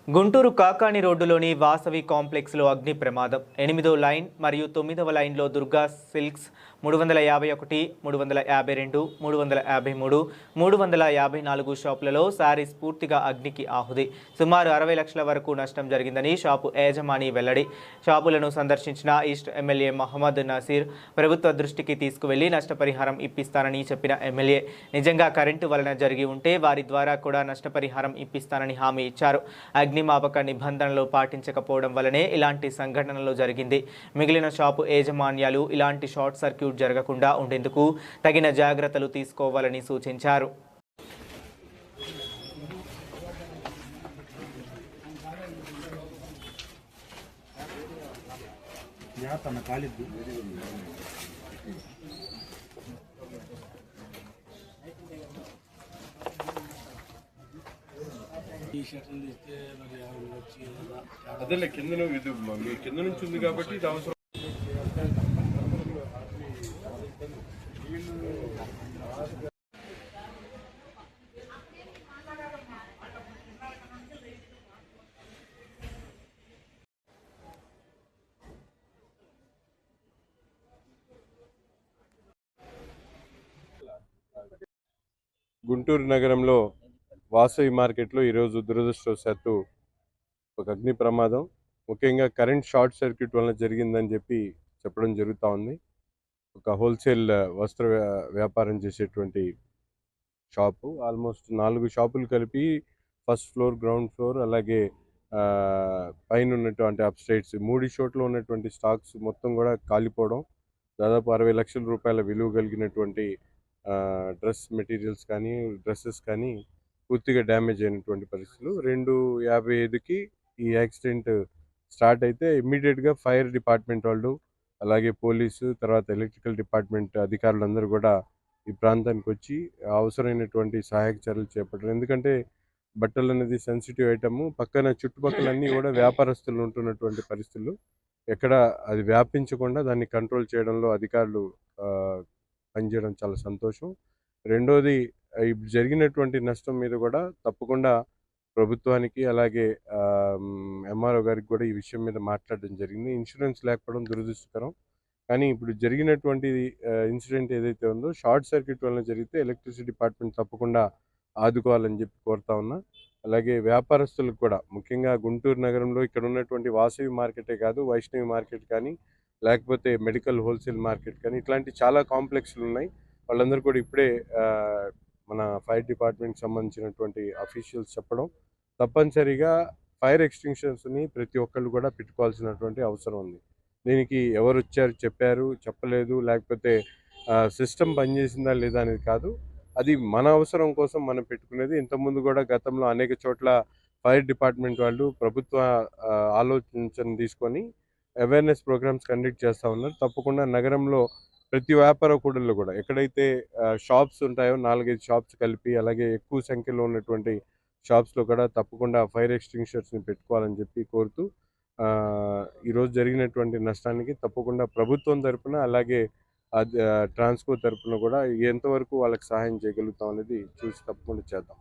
గుంటూరు కాకాని రోడ్డులోని వాసవి కాంప్లెక్స్లో అగ్ని ప్రమాదం. 8వ లైన్ మరియు 9వ లైన్లో దుర్గా సిల్క్స్ 351, 352, 353, 354 షాపులలో శారీస్ పూర్తిగా అగ్నికి ఆహుతి. సుమారు 60 లక్షల వరకు నష్టం జరిగిందని షాపు యజమాని వెల్లడి. షాపులను సందర్శించిన ఈస్ట్ ఎమ్మెల్యే మహమ్మద్ నసీర్ ప్రభుత్వ దృష్టికి తీసుకువెళ్లి నష్టపరిహారం ఇప్పిస్తానని చెప్పిన ఎమ్మెల్యే, నిజంగా కరెంటు వలన జరిగి ఉంటే వారి ద్వారా కూడా నష్టపరిహారం ఇప్పిస్తానని హామీ ఇచ్చారు. అగ్నిమాపక నిబంధనలు పాటించకపోవడం వల్లనే ఇలాంటి సంఘటనలు జరిగింది. మిగిలిన షాపు యాజమాన్యాలు ఇలాంటి షార్ట్ సర్క్యూట్ జరగకుండా ఉండేందుకు తగిన జాగ్రత్తలు తీసుకోవాలని సూచించారు. అదే కింద ఇది మీ కింద నుంచి ఉంది కాబట్టి ఇది అవసరం. గుంటూరు నగరంలో వాసవి మార్కెట్లో ఈరోజు దురదృష్టవశాత్తు ఒక అగ్ని ప్రమాదం, ముఖ్యంగా కరెంట్ షార్ట్ సర్క్యూట్ వలన జరిగిందని చెప్పడం జరుగుతూ ఉంది. ఒక హోల్సేల్ వస్త్ర వ్యాపారం చేసేటువంటి షాపు, ఆల్మోస్ట్ 4 షాపులు కలిపి ఫస్ట్ ఫ్లోర్, గ్రౌండ్ ఫ్లోర్, అలాగే పైన ఉన్నటువంటి అప్స్టైట్స్ 3 చోట్ల ఉన్నటువంటి స్టాక్స్ మొత్తం కూడా కాలిపోవడం, దాదాపు 60 లక్షల రూపాయల విలువ కలిగినటువంటి డ్రెస్ మెటీరియల్స్ కానీ, డ్రెస్సెస్ కానీ పూర్తిగా డ్యామేజ్ అయినటువంటి పరిస్థితులు. 2:55కి ఈ యాక్సిడెంట్ స్టార్ట్ అయితే ఇమ్మీడియట్గా ఫైర్ డిపార్ట్మెంట్ వాళ్ళు, అలాగే పోలీసు, తర్వాత ఎలక్ట్రికల్ డిపార్ట్మెంట్ అధికారులందరూ కూడా ఈ ప్రాంతానికి వచ్చి అవసరమైనటువంటి సహాయక చర్యలు చేపట్టారు. ఎందుకంటే బట్టలు అనేది సెన్సిటివ్ ఐటము, పక్కన చుట్టుపక్కలన్నీ కూడా వ్యాపారస్తులు ఉంటున్నటువంటి పరిస్థితులు, ఎక్కడ అది వ్యాపించకుండా దాన్ని కంట్రోల్ చేయడంలో అధికారులు పనిచేయడం చాలా సంతోషం. రెండోది, ఇప్పుడు జరిగినటువంటి నష్టం మీద కూడా తప్పకుండా ప్రభుత్వానికి, అలాగే ఎంఆర్ఓ గారికి కూడా ఈ విషయం మీద మాట్లాడడం జరిగింది. ఇన్సూరెన్స్ లేకపోవడం దురదృష్టకరం. కానీ ఇప్పుడు జరిగినటువంటి ఇన్సిడెంట్ ఏదైతే ఉందో షార్ట్ సర్క్యూట్ వలన జరిగితే ఎలక్ట్రిసిటీ డిపార్ట్మెంట్ తప్పకుండా ఆదుకోవాలని చెప్పి కోరుతా ఉన్నా. అలాగే వ్యాపారస్తులకు కూడా, ముఖ్యంగా గుంటూరు నగరంలో ఇక్కడ ఉన్నటువంటి వాసవి మార్కెటే కాదు, వైష్ణవి మార్కెట్ కానీ, లేకపోతే మెడికల్ హోల్సేల్ మార్కెట్ కానీ, ఇట్లాంటి చాలా కాంప్లెక్స్లు ఉన్నాయి. వాళ్ళందరూ కూడా ఇప్పుడే మన ఫైర్ డిపార్ట్మెంట్కి సంబంధించినటువంటి అఫీషియల్స్ చెప్పడం, తప్పనిసరిగా ఫైర్ ఎక్స్టింగ్విషర్స్ని ప్రతి ఒక్కళ్ళు కూడా పెట్టుకోవాల్సినటువంటి అవసరం ఉంది. దీనికి ఎవరు వచ్చారు, చెప్పారు, చెప్పలేదు, లేకపోతే సిస్టమ్ పనిచేసిందా లేదా అనేది కాదు. అది మన అవసరం కోసం మనం పెట్టుకునేది. ఇంతకుముందు కూడా గతంలో అనేక చోట్ల ఫైర్ డిపార్ట్మెంట్ వాళ్ళు ప్రభుత్వ ఆలోచన తీసుకొని అవేర్నెస్ ప్రోగ్రామ్స్ కండక్ట్ చేస్తూ ఉన్నారు. తప్పకుండా నగరంలో ప్రతి వ్యాపార కూడళ్ళు కూడా ఎక్కడైతే షాప్స్ ఉంటాయో 4-5 షాప్స్ కలిపి, అలాగే ఎక్కువ సంఖ్యలో ఉన్నటువంటి షాప్స్లో కూడా తప్పకుండా ఫైర్ ఎక్స్టింగ్విషర్స్ని పెట్టుకోవాలని చెప్పి కోరుతూ, ఈరోజు జరిగినటువంటి నష్టానికి తప్పకుండా ప్రభుత్వం తరపున, అలాగే ట్రాన్స్కో తరపున కూడా ఎంతవరకు వాళ్ళకి సహాయం చేయగలుగుతాం అనేది చూసి తప్పకుండా చేద్దాం.